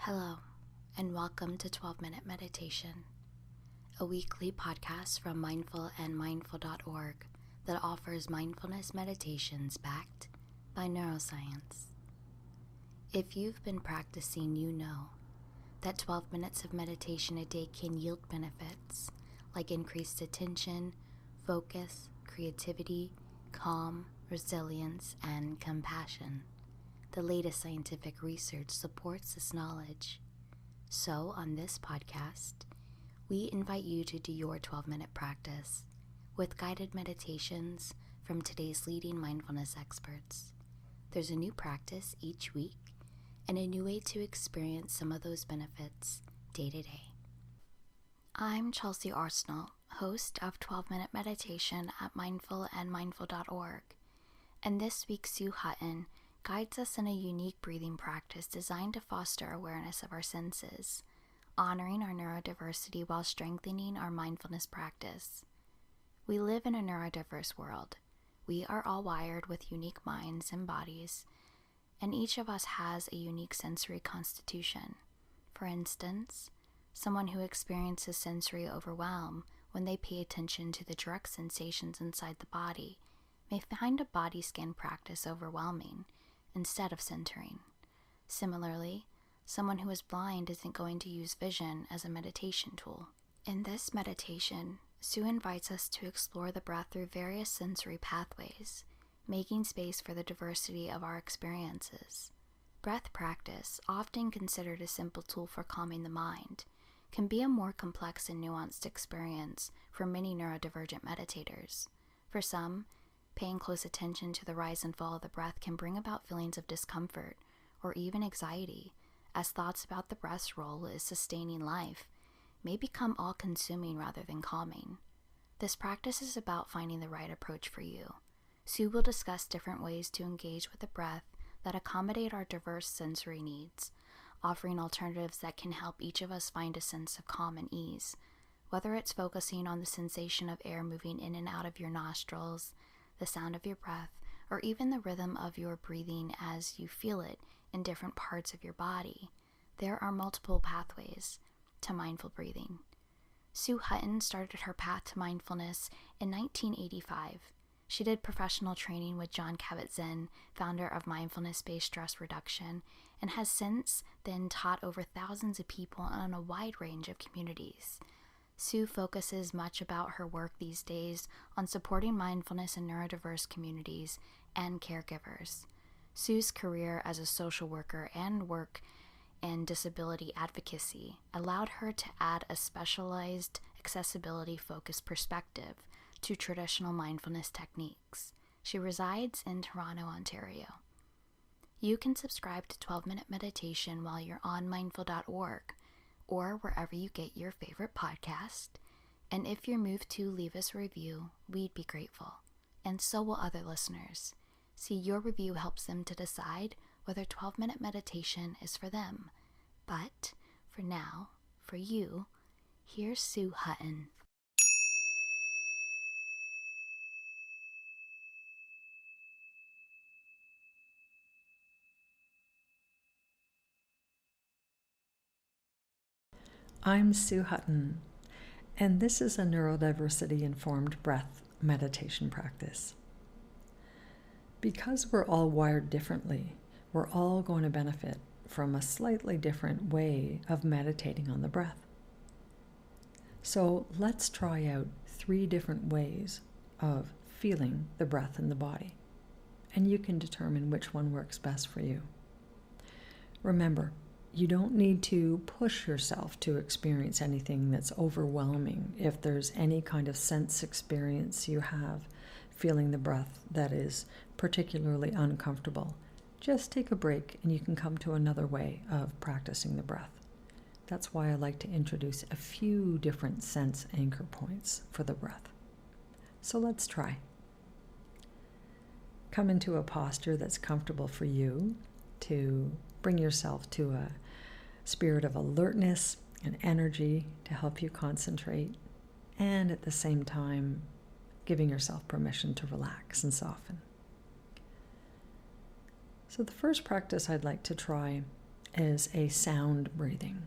Hello, and welcome to 12-Minute Meditation, a weekly podcast from mindful.org that offers mindfulness meditations backed by neuroscience. If you've been practicing, you know that 12 minutes of meditation a day can yield benefits like increased attention, focus, creativity, calm, resilience, and compassion. The latest scientific research supports this knowledge. So, on this podcast, we invite you to do your 12-minute practice with guided meditations from today's leading mindfulness experts. There's a new practice each week and a new way to experience some of those benefits day to day. I'm Chelsea Arsenal, host of 12-Minute Meditation at mindful.org, and this week Sue Hutton guides us in a unique breathing practice designed to foster awareness of our senses, honoring our neurodiversity while strengthening our mindfulness practice. We live in a neurodiverse world. We are all wired with unique minds and bodies, and each of us has a unique sensory constitution. For instance, someone who experiences sensory overwhelm when they pay attention to the direct sensations inside the body may find a body scan practice overwhelming instead of centering. Similarly, someone who is blind isn't going to use vision as a meditation tool. In this meditation, Sue invites us to explore the breath through various sensory pathways, making space for the diversity of our experiences. Breath practice, often considered a simple tool for calming the mind, can be a more complex and nuanced experience for many neurodivergent meditators. For some, paying close attention to the rise and fall of the breath can bring about feelings of discomfort or even anxiety, as thoughts about the breath's role as sustaining life may become all-consuming rather than calming. This practice is about finding the right approach for you. Sue will discuss different ways to engage with the breath that accommodate our diverse sensory needs, offering alternatives that can help each of us find a sense of calm and ease, whether it's focusing on the sensation of air moving in and out of your nostrils, the sound of your breath, or even the rhythm of your breathing as you feel it in different parts of your body. There are multiple pathways to mindful breathing. Sue Hutton started her path to mindfulness in 1985. She did professional training with Jon Kabat-Zinn, founder of mindfulness-based stress reduction, and has since then taught over thousands of people in a wide range of communities. Sue focuses much about her work these days on supporting mindfulness in neurodiverse communities and caregivers. Sue's career as a social worker and work in disability advocacy allowed her to add a specialized, accessibility-focused perspective to traditional mindfulness techniques. She resides in Toronto, Ontario. You can subscribe to 12-Minute Meditation while you're on mindful.org or wherever you get your favorite podcast. And if you're moved to leave us a review, we'd be grateful. And so will other listeners. See, your review helps them to decide whether 12-Minute Meditation is for them. But for now, for you, here's Sue Hutton. I'm Sue Hutton, and this is a neurodiversity-informed breath meditation practice. Because we're all wired differently, we're all going to benefit from a slightly different way of meditating on the breath. So let's try out 3 different ways of feeling the breath in the body, and you can determine which one works best for you. Remember, you don't need to push yourself to experience anything that's overwhelming. If there's any kind of sense experience you have feeling the breath that is particularly uncomfortable, just take a break and you can come to another way of practicing the breath. That's why I like to introduce a few different sense anchor points for the breath. So let's try. Come into a posture that's comfortable for you to bring yourself to a spirit of alertness and energy to help you concentrate, and at the same time giving yourself permission to relax and soften. So the first practice I'd like to try is a sound breathing.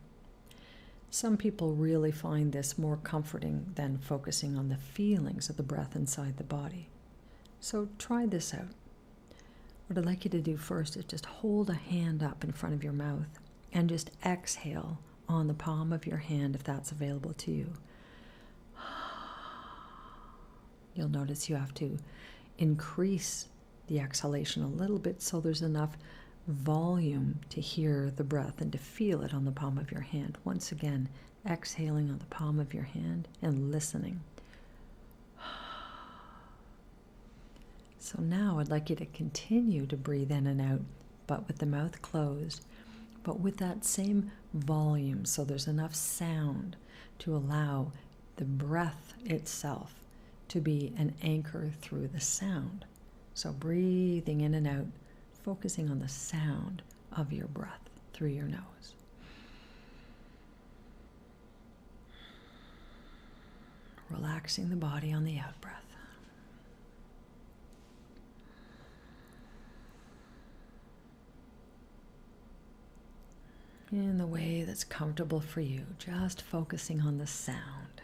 Some people really find this more comforting than focusing on the feelings of the breath inside the body. So try this out. What I'd like you to do first is just hold a hand up in front of your mouth and just exhale on the palm of your hand if that's available to you. You'll notice you have to increase the exhalation a little bit so there's enough volume to hear the breath and to feel it on the palm of your hand. Once again, exhaling on the palm of your hand and listening. So now I'd like you to continue to breathe in and out, but with the mouth closed, but with that same volume, so there's enough sound to allow the breath itself to be an anchor through the sound. So breathing in and out, focusing on the sound of your breath through your nose. Relaxing the body on the out-breath. In the way that's comfortable for you, just focusing on the sound.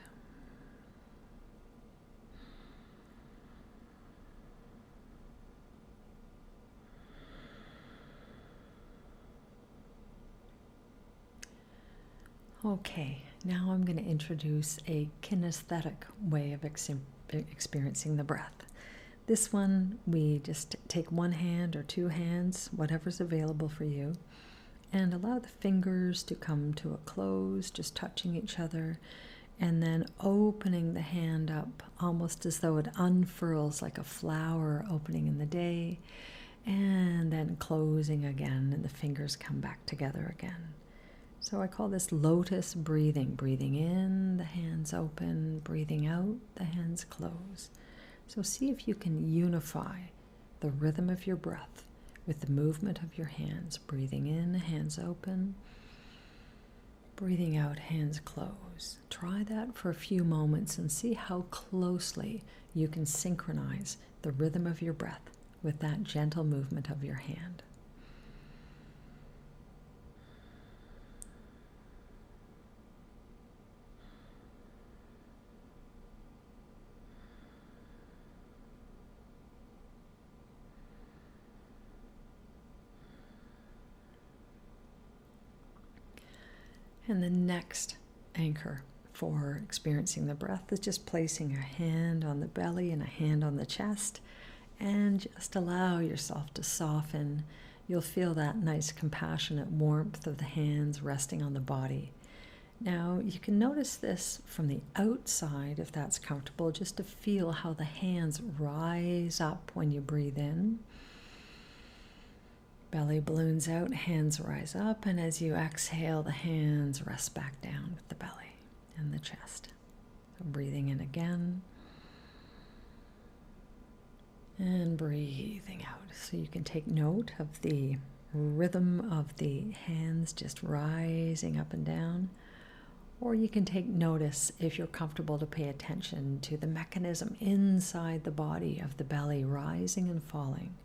Okay, now I'm going to introduce a kinesthetic way of experiencing the breath. This one, we just take one hand or two hands, whatever's available for you, and allow the fingers to come to a close, just touching each other, and then opening the hand up almost as though it unfurls like a flower opening in the day, and then closing again, and the fingers come back together again. So I call this lotus breathing. Breathing in, the hands open. Breathing out, the hands close. So see if you can unify the rhythm of your breath with the movement of your hands. Breathing in, hands open. Breathing out, hands close. Try that for a few moments and see how closely you can synchronize the rhythm of your breath with that gentle movement of your hand. And the next anchor for experiencing the breath is just placing a hand on the belly and a hand on the chest, and just allow yourself to soften. You'll feel that nice compassionate warmth of the hands resting on the body. Now you can notice this from the outside if that's comfortable, just to feel how the hands rise up when you breathe in. Belly balloons out, hands rise up, and as you exhale, the hands rest back down with the belly and the chest. So breathing in again, and breathing out. So you can take note of the rhythm of the hands just rising up and down, or you can take notice, if you're comfortable, to pay attention to the mechanism inside the body of the belly rising and falling.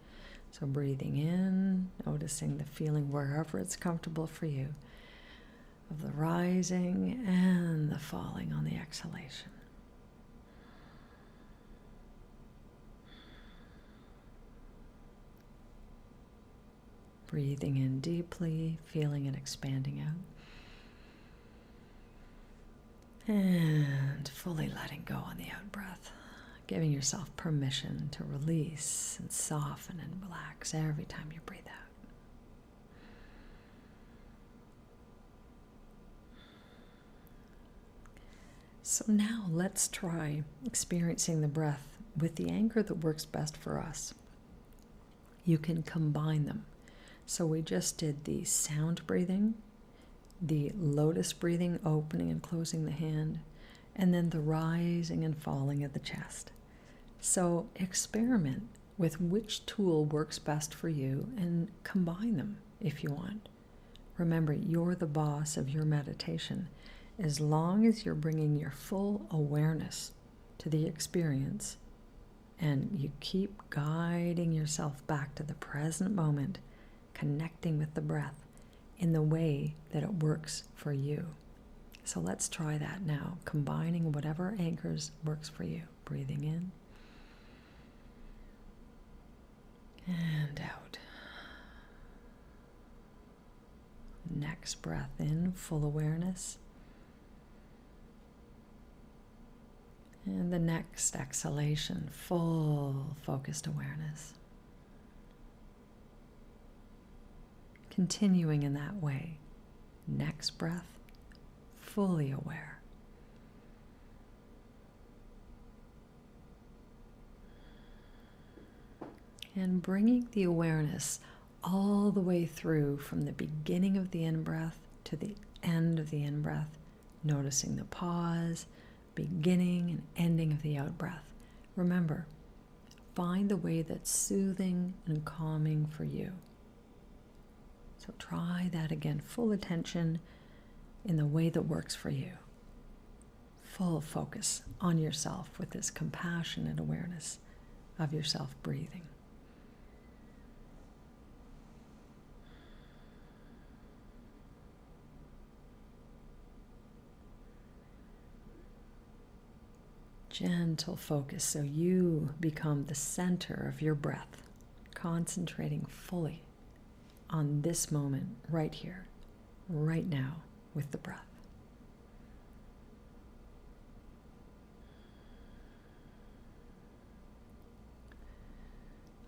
So breathing in, noticing the feeling wherever it's comfortable for you, of the rising and the falling on the exhalation. Breathing in deeply, feeling it expanding out. And fully letting go on the out-breath. Giving yourself permission to release and soften and relax every time you breathe out. So now let's try experiencing the breath with the anchor that works best for us. You can combine them. So we just did the sound breathing, the lotus breathing, opening and closing the hand, and then the rising and falling of the chest. So experiment with which tool works best for you and combine them if you want. Remember, you're the boss of your meditation as long as you're bringing your full awareness to the experience and you keep guiding yourself back to the present moment, connecting with the breath. in the way that it works for you. So let's try that now, combining whatever anchors works for you. Breathing in and out. Next breath in, full awareness. And the next exhalation, full focused awareness. Continuing in that way. Next breath, fully aware. And bringing the awareness all the way through from the beginning of the in-breath to the end of the in-breath, noticing the pause, beginning and ending of the out-breath. Remember, find the way that's soothing and calming for you. So try that again, full attention in the way that works for you. Full focus on yourself with this compassionate awareness of yourself breathing. Gentle focus so you become the center of your breath, concentrating fully on this moment right here, right now with the breath.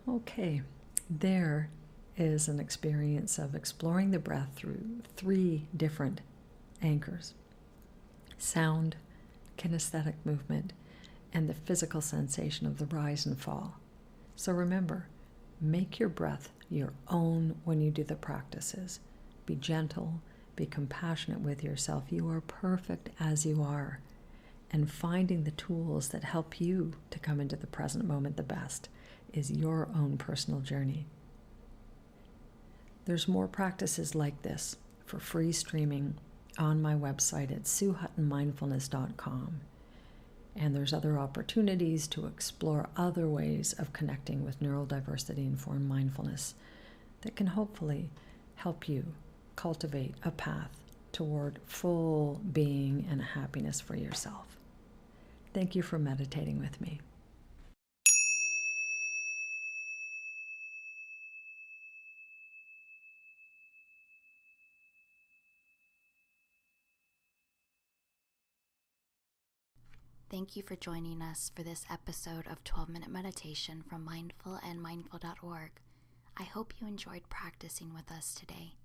Okay, there is an experience of exploring the breath through 3 different anchors: sound, kinesthetic movement, and the physical sensation of the rise and fall. So remember, make your breath your own when you do the practices. Be gentle, be compassionate with yourself. You are perfect as you are. And finding the tools that help you to come into the present moment the best is your own personal journey. There's more practices like this for free streaming on my website at suehuttonmindfulness.com. And there's other opportunities to explore other ways of connecting with neurodiversity-informed mindfulness that can hopefully help you cultivate a path toward full being and happiness for yourself. Thank you for meditating with me. Thank you for joining us for this episode of 12-Minute Meditation from mindful.org. I hope you enjoyed practicing with us today.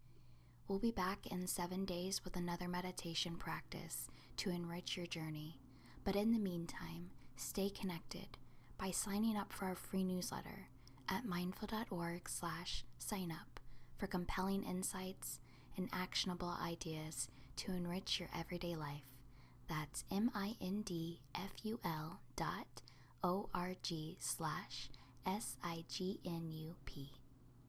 We'll be back in 7 days with another meditation practice to enrich your journey. But in the meantime, stay connected by signing up for our free newsletter at mindful.org/sign-up for compelling insights and actionable ideas to enrich your everyday life. That's mindful.org/signup.